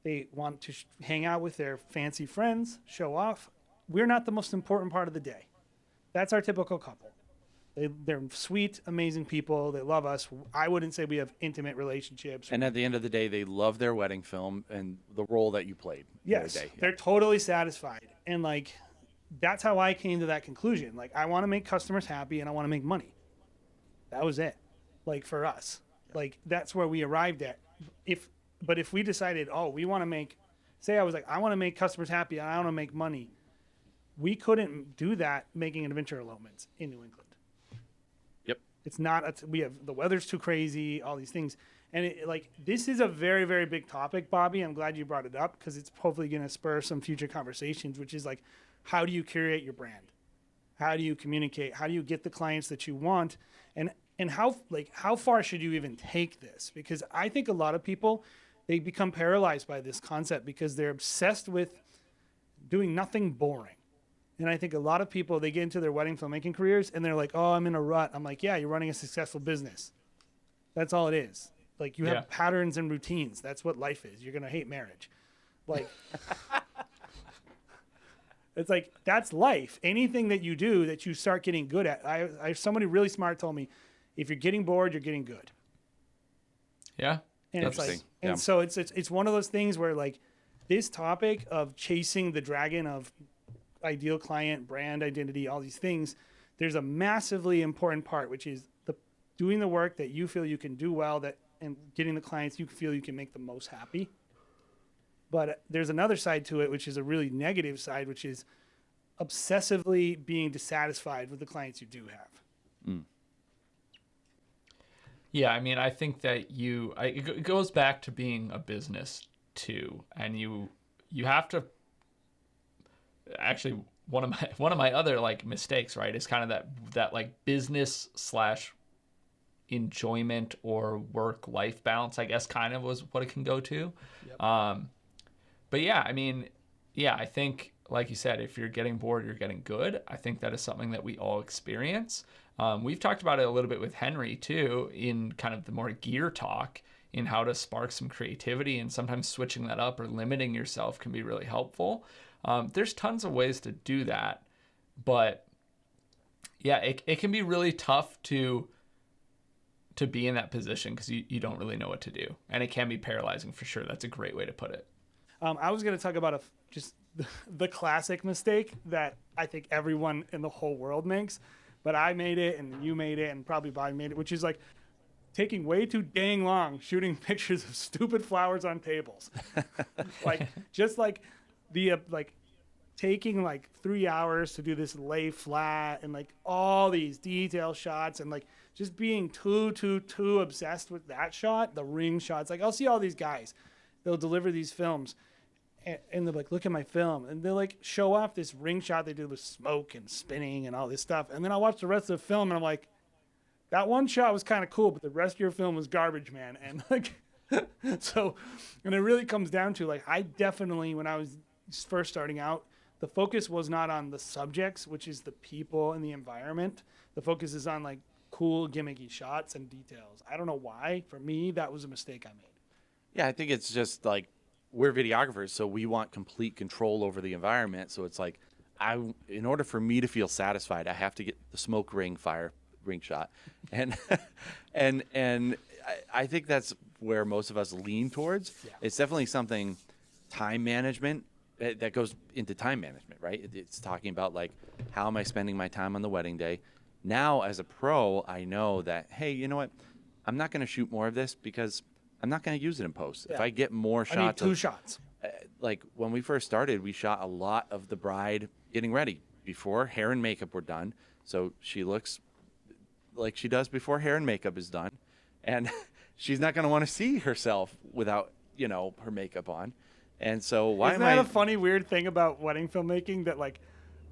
They want to hang out with their fancy friends, show off. We're not the most important part of the day. That's our typical couple. They're sweet, amazing people. They love us. I wouldn't say we have intimate relationships. And at the end of the day, they love their wedding film and the role that you played. Yes, the day. They're totally satisfied. And like, that's how I came to that conclusion. Like, I want to make customers happy and I want to make money. That was it. Like, for us, like, that's where we arrived at. But if we decided, we want to make, say I was like, I want to make customers happy and I want to make money, we couldn't do that making adventure elopements in New England. Yep. It's not, we have, the weather's too crazy, all these things. And this is a very, very big topic, Bobby. I'm glad you brought it up, because it's hopefully going to spur some future conversations, which is like, how do you curate your brand? How do you communicate? How do you get the clients that you want? And how far should you even take this? Because I think a lot of people, they become paralyzed by this concept because they're obsessed with doing nothing boring. And I think a lot of people, they get into their wedding filmmaking careers and they're like, oh, I'm in a rut. I'm like, yeah, you're running a successful business. That's all it is. Like, you have patterns and routines. That's what life is. You're going to hate marriage. Like, it's like, that's life. Anything that you do that you start getting good at. Somebody really smart told me, if you're getting bored, you're getting good. Yeah. And it's like, and so it's one of those things where, like, this topic of chasing the dragon of ideal client, brand identity, all these things, there's a massively important part, which is doing the work that you feel you can do well, that and getting the clients you feel you can make the most happy. But there's another side to it, which is a really negative side, which is obsessively being dissatisfied with the clients you do have. Yeah, I mean, I think that it goes back to being a business too, and you have to actually one of my other like mistakes, right, is kind of that like business / enjoyment or work-life balance, I guess, kind of was what it can go to. Yep. But yeah, I mean, yeah, I think, like you said, if you're getting bored, you're getting good. I think that is something that we all experience. We've talked about it a little bit with Henry too, in kind of the more gear talk, in how to spark some creativity, and sometimes switching that up or limiting yourself can be really helpful. There's tons of ways to do that, but yeah, it can be really tough to be in that position because you don't really know what to do, and it can be paralyzing for sure. That's a great way to put it. I was going to talk about just the classic mistake that I think everyone in the whole world makes, but I made it and you made it and probably Bobby made it, which is like taking way too dang long shooting pictures of stupid flowers on tables. Like just like taking like 3 hours to do this lay flat and like all these detail shots and like just being too obsessed with that shot, the ring shots. Like I'll see all these guys, they'll deliver these films and they're like, look at my film. And they'll like show off this ring shot they did with smoke and spinning and all this stuff. And then I'll watch the rest of the film and I'm like, that one shot was kind of cool, but the rest of your film was garbage, man. And like, so, and it really comes down to like, I definitely, when I was first starting out, the focus was not on the subjects, which is the people and the environment. The focus is on like cool gimmicky shots and details. I don't know why. For me, that was a mistake I made. Yeah, I think it's just like we're videographers, so we want complete control over the environment. So it's like, in order for me to feel satisfied, I have to get the smoke ring shot, and I think that's where most of us lean towards. Yeah. It's definitely something, time management, that goes into time management, right? It's talking about like, how am I spending my time on the wedding day? Now, as a pro, I know that, hey, you know what? I'm not going to shoot more of this because I'm not going to use it in post. Yeah. If I get more shots, I need two shots. Like when we first started, we shot a lot of the bride getting ready before hair and makeup were done. So she looks like she does before hair and makeup is done. And she's not going to want to see herself without, her makeup on. And so Isn't that a funny, weird thing about wedding filmmaking, that like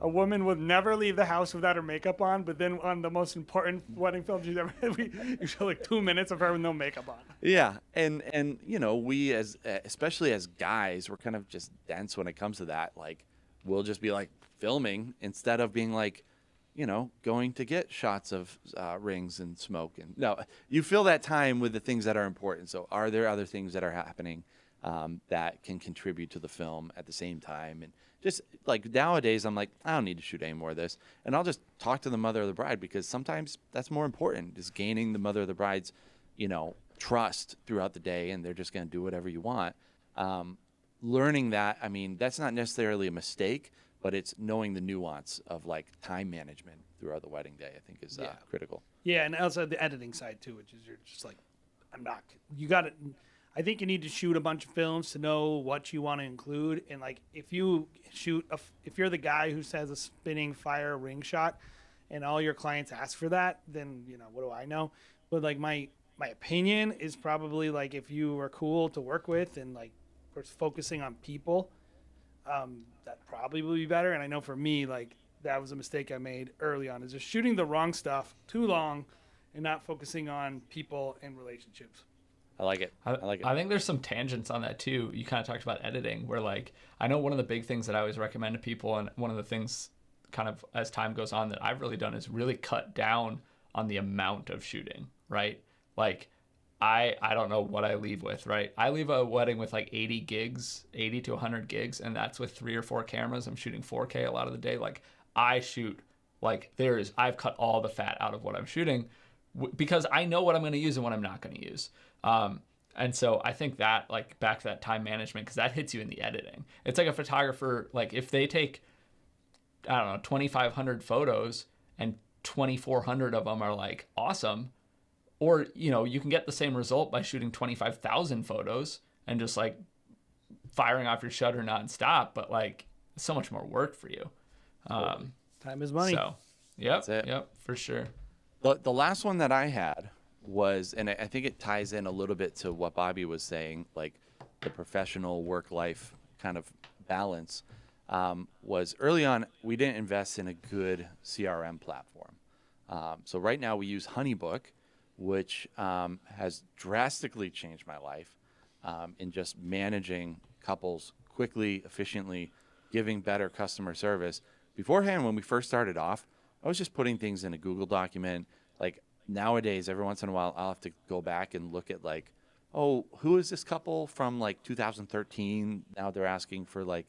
a woman would never leave the house without her makeup on, but then on the most important wedding film she's ever had, you show like 2 minutes of her with no makeup on. Yeah, and we especially as guys, we're kind of just dense when it comes to that. Like, we'll just be like filming instead of being like, going to get shots of rings and smoke. And no, you fill that time with the things that are important. So are there other things that are happening that can contribute to the film at the same time? And just like nowadays, I'm like, I don't need to shoot any more of this. And I'll just talk to the mother of the bride, because sometimes that's more important, is gaining the mother of the bride's, trust throughout the day, and they're just going to do whatever you want. Learning that, I mean, that's not necessarily a mistake, but it's knowing the nuance of like time management throughout the wedding day, I think is critical. Yeah, and also the editing side too, which is you're just like, I think you need to shoot a bunch of films to know what you want to include. And like, if you're the guy who says a spinning fire ring shot and all your clients ask for that, then, what do I know? But like my opinion is probably like, if you were cool to work with and like, of course, focusing on people, that probably will be better. And I know for me, like, that was a mistake I made early on, is just shooting the wrong stuff too long and not focusing on people and relationships. I like it. I think there's some tangents on that too. You kind of talked about editing, where like, I know one of the big things that I always recommend to people, and one of the things kind of as time goes on that I've really done, is really cut down on the amount of shooting, right? Like, I don't know what I leave with, right? I leave a wedding with like 80 to 100 gigs, and that's with 3 or 4 cameras. I'm shooting 4K a lot of the day. Like, I shoot, like, I've cut all the fat out of what I'm shooting because I know what I'm going to use and what I'm not going to use. And so I think that, like, back to that time management, because that hits you in the editing. It's like a photographer, like, if they take, I don't know, 2,500 photos and 2,400 of them are like awesome, or, you know, you can get the same result by shooting 25,000 photos and just like firing off your shutter nonstop, but like it's so much more work for you. Time is money. So, yep, That's it. yep, for sure. The last one that I had was, and I think it ties in a little bit to what Bobby was saying, like the professional work-life kind of balance, was early on, we didn't invest in a good CRM platform. So right now we use HoneyBook, which has drastically changed my life in just managing couples quickly, efficiently, giving better customer service. Beforehand, when we first started off, I was just putting things in a Google document. Like nowadays, every once in a while, I'll have to go back and look at like, oh, who is this couple from like 2013? Now they're asking for like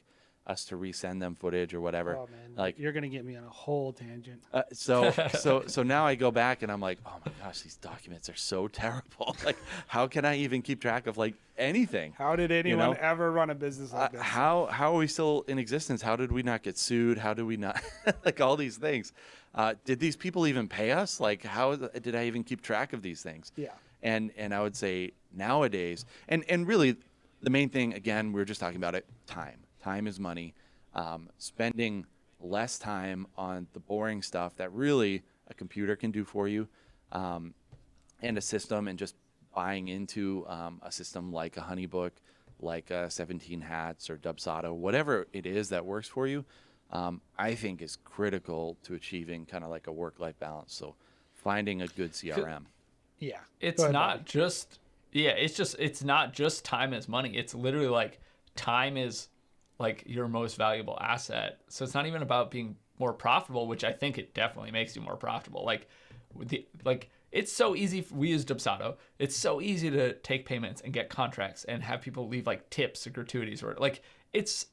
us to resend them footage or whatever. Oh man, Like you're gonna get me on a whole tangent. so now I go back and I'm like, oh my gosh, these documents are so terrible. Like, how can I even keep track of like anything? How did anyone know? ever run a business like this? How are we still in existence? How did we not get sued? How did we not like all these things? Did these people even pay us? Like, how did I even keep track of these things? Yeah. And I would say nowadays, and really, the main thing again, we were just talking about it. Time is money. Spending less time on the boring stuff that really a computer can do for you, and a system, and just buying into a system like a HoneyBook, like a 17 Hats or Dubsado, whatever it is that works for you, I think is critical to achieving kind of like a work-life balance. So finding a good CRM. Yeah. It's Go ahead, not Bobby. just, yeah, it's not just time as money. It's literally like time is like your most valuable asset. So it's not even about being more profitable, which I think it definitely makes you more profitable. Like it's so easy. We use Dubsado. It's so easy to take payments and get contracts and have people leave like tips or gratuities, or like it's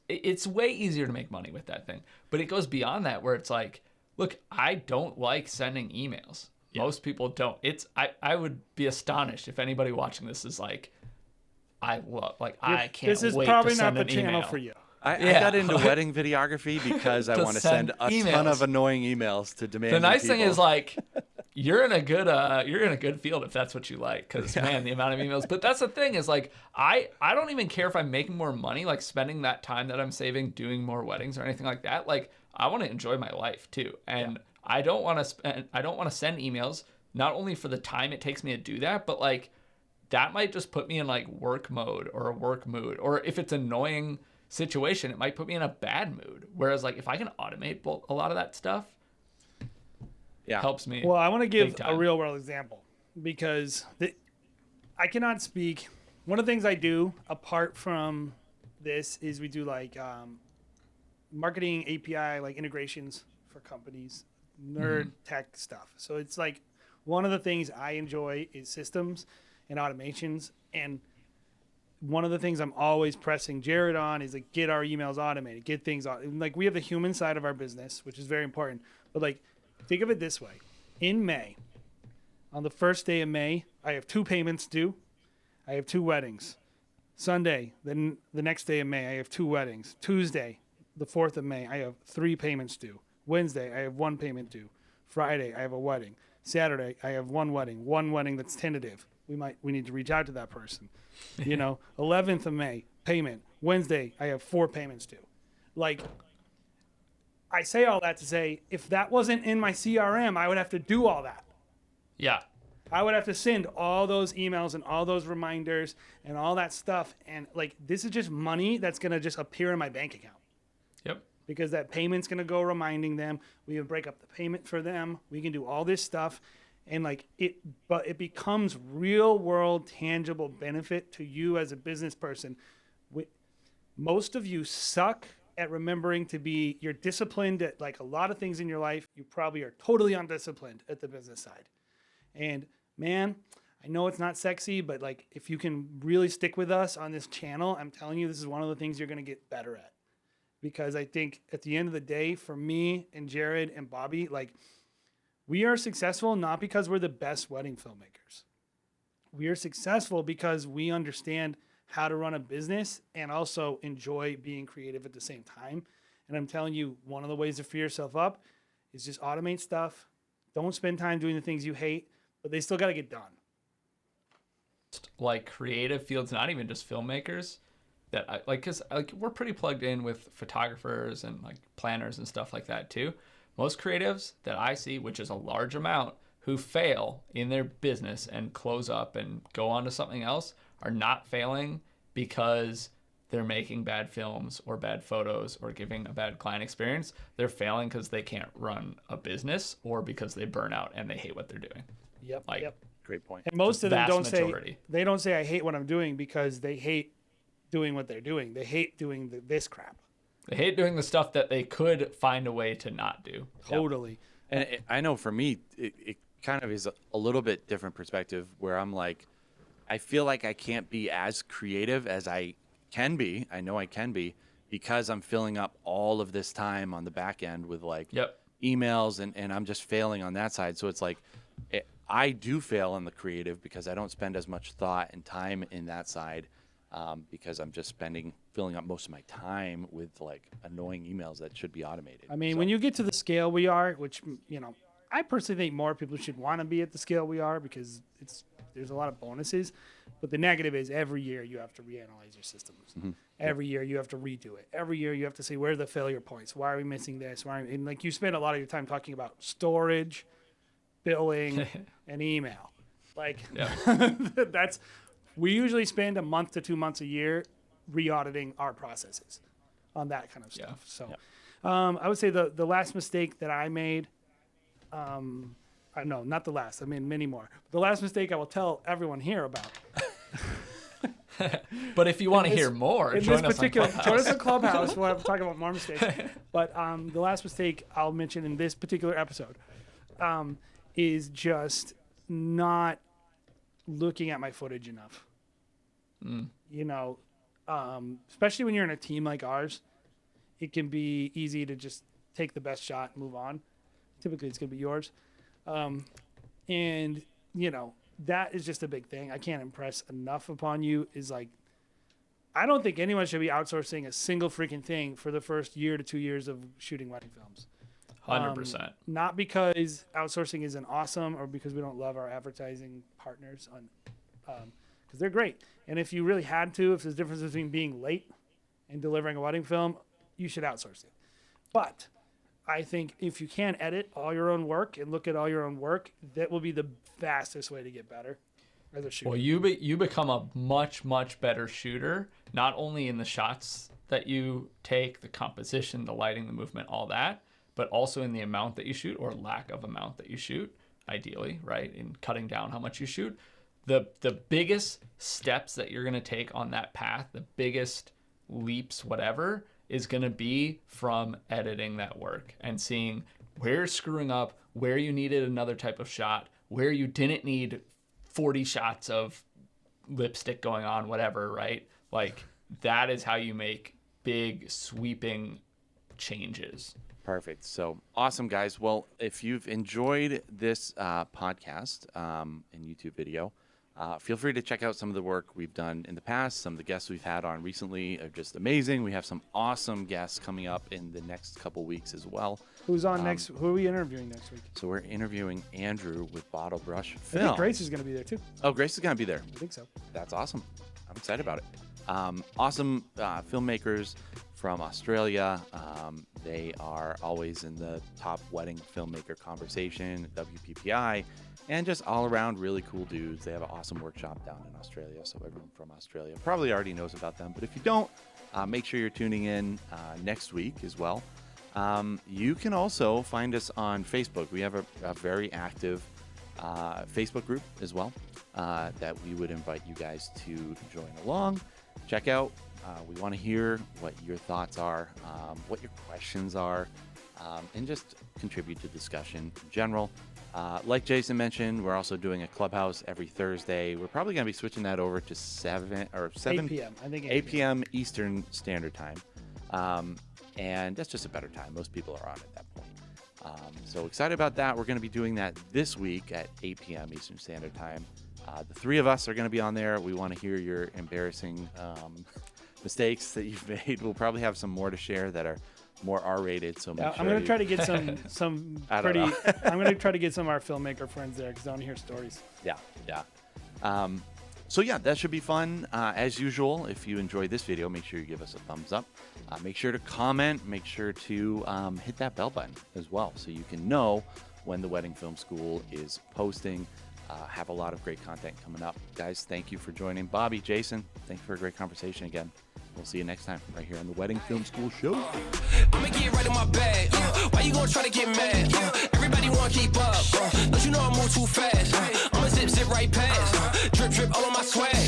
way easier to make money with that thing. But it goes beyond that, where it's like, look, I don't like sending emails. Yeah. Most people don't. I would be astonished if anybody watching this is like, I can't. This is wait probably to not send the an channel email. for you. I Yeah. got into wedding videography because I To want to send a send ton emails. of annoying emails to demand. The nice thing is like you're in a good field if that's what you like, because man, the amount of emails. But that's the thing is like I don't even care if I'm making more money, like spending that time that I'm saving doing more weddings or anything like that. Like I want to enjoy my life too, and I don't want to send emails, not only for the time it takes me to do that, but like that might just put me in like work mode or a work mood, or if it's annoying situation, it might put me in a bad mood. Whereas like if I can automate a lot of that stuff, helps me. Well, I want to give big a time. real world example because I cannot speak. One of the things I do apart from this is we do like marketing API, like integrations for companies, nerd tech stuff. So it's like one of the things I enjoy is systems and automations. And one of the things I'm always pressing Jared on is like get our emails automated, get things on. Like we have the human side of our business, which is very important. But like think of it this way. In May, on the first day of May, I have 2 payments due. I have 2 weddings. Sunday, then the next day of May, I have 2 weddings. Tuesday, the 4th of May, I have 3 payments due. Wednesday, I have 1 payment due. Friday, I have a wedding. Saturday, I have 1 wedding that's tentative. We need to reach out to that person. 11th of May, payment. Wednesday, I have 4 payments due. Like, I say all that to say, if that wasn't in my CRM, I would have to do all that. Yeah. I would have to send all those emails and all those reminders and all that stuff. And like, this is just money that's going to just appear in my bank account. Yep. Because that payment's going to go reminding them. We can break up the payment for them. We can do all this stuff. And like but it becomes real world tangible benefit to you as a business person. Most of you suck at remembering to be, you're disciplined at like a lot of things in your life. You probably are totally undisciplined at the business side. And man, I know it's not sexy, but like if you can really stick with us on this channel, I'm telling you, this is one of the things you're going to get better at. Because I think at the end of the day, for me and Jared and Bobby, like we are successful not because we're the best wedding filmmakers. We are successful because we understand how to run a business and also enjoy being creative at the same time. And I'm telling you, one of the ways to free yourself up is just automate stuff. Don't spend time doing the things you hate, but they still got to get done. most like creative fields, not even just filmmakers, that I like, because like we're pretty plugged in with photographers and like planners and stuff like that too. Most creatives that I see, which is a large amount, who fail in their business and close up and go on to something else, are not failing because they're making bad films or bad photos or giving a bad client experience. They're failing because they can't run a business or because they burn out and they hate what they're doing. Yep. Like, Yep. Great point. And most of them vast don't majority. say I hate what I'm doing because they hate doing what they're doing. They hate doing this crap. They hate doing the stuff that they could find a way to not do. Totally. And I know for me, it kind of is a little bit different perspective where I'm like, I feel like I can't be as creative as I can be. I know I can be because I'm filling up all of this time on the back end with like emails and I'm just failing on that side. So it's like I do fail on the creative because I don't spend as much thought and time in that side because I'm just filling up most of my time with like annoying emails that should be automated. I mean, when you get to the scale we are, which, you know, I personally think more people should want to be at the scale we are because there's a lot of bonuses. But the negative is every year you have to reanalyze your systems. Mm-hmm. Every year you have to redo it. Every year you have to say, where are the failure points? Why are we missing this? And like you spend a lot of your time talking about storage, billing, and email. Like we usually spend a month to 2 months a year re-auditing our processes on that kind of stuff. So I would say the last mistake that I made, no, not the last. I mean, many more. The last mistake I will tell everyone here about. But if you want to hear more, join us on Clubhouse. We'll have to talk about more mistakes. But the last mistake I'll mention in this particular episode is just not looking at my footage enough. You know, especially when you're in a team like ours, it can be easy to just take the best shot and move on. Typically, it's going to be yours. And, you know, that is just a big thing. I can't impress enough upon you is like, I don't think anyone should be outsourcing a single freaking thing for the first year to 2 years of shooting wedding films. 100%. Not because outsourcing isn't awesome or because we don't love our advertising partners because they're great. And if you really had to, if there's a difference between being late and delivering a wedding film, you should outsource it. But I think if you can edit all your own work and look at all your own work, that will be the fastest way to get better as a shooter. Well, you become a much, much better shooter, not only in the shots that you take, the composition, the lighting, the movement, all that, but also in the amount that you shoot or lack of amount that you shoot, ideally, right? In cutting down how much you shoot. The biggest steps that you're going to take on that path, the biggest leaps, whatever, is going to be from editing that work and seeing where you're screwing up, where you needed another type of shot, where you didn't need 40 shots of lipstick going on, whatever, right? Like that is how you make big sweeping changes. Perfect. So awesome, guys. Well, if you've enjoyed this podcast and YouTube video, feel free to check out some of the work we've done in the past. Some of the guests we've had on recently are just amazing. We have some awesome guests coming up in the next couple weeks as well. Who's on next? Who are we interviewing next week? So we're interviewing Andrew with Bottle Brush I Film. think Grace is going to be there too. Oh, Grace is going to be there. I think so. That's awesome. I'm excited about it. Awesome filmmakers from Australia. They are always in the top wedding filmmaker conversation, WPPI, and just all around really cool dudes. They have an awesome workshop down in Australia, so everyone from Australia probably already knows about them. But if you don't, make sure you're tuning in next week as well. You can also find us on Facebook. We have a very active Facebook group as well that we would invite you guys to join along. Check out. We want to hear what your thoughts are, what your questions are, and just contribute to discussion in general. Like Jason mentioned, we're also doing a Clubhouse every Thursday. We're probably going to be switching that over to 7 p.m. I think 8 p.m. Eastern Standard Time. And that's just a better time. Most people are on at that point. So excited about that. We're going to be doing that this week at 8 p.m. Eastern Standard Time. The three of us are going to be on there. We want to hear your embarrassing mistakes that you've made. We'll probably have some more to share that are more R-rated. So I'm going to try to get some pretty. I'm going to try to get some of our filmmaker friends there because I want to hear stories. Yeah. So yeah, that should be fun. As usual, if you enjoyed this video, make sure you give us a thumbs up. Make sure to comment. Make sure to hit that bell button as well, so you can know when the Wedding Film School is posting. Have a lot of great content coming up. Guys, thank you for joining. Bobby, Jason, thank you for a great conversation again. We'll see you next time right here on the Wedding Film School Show. I'ma get right in my bag. Why you gonna try to get mad? Everybody wanna keep up. Don't you know I move too fast? I'ma zip right past. Drip all on my swag.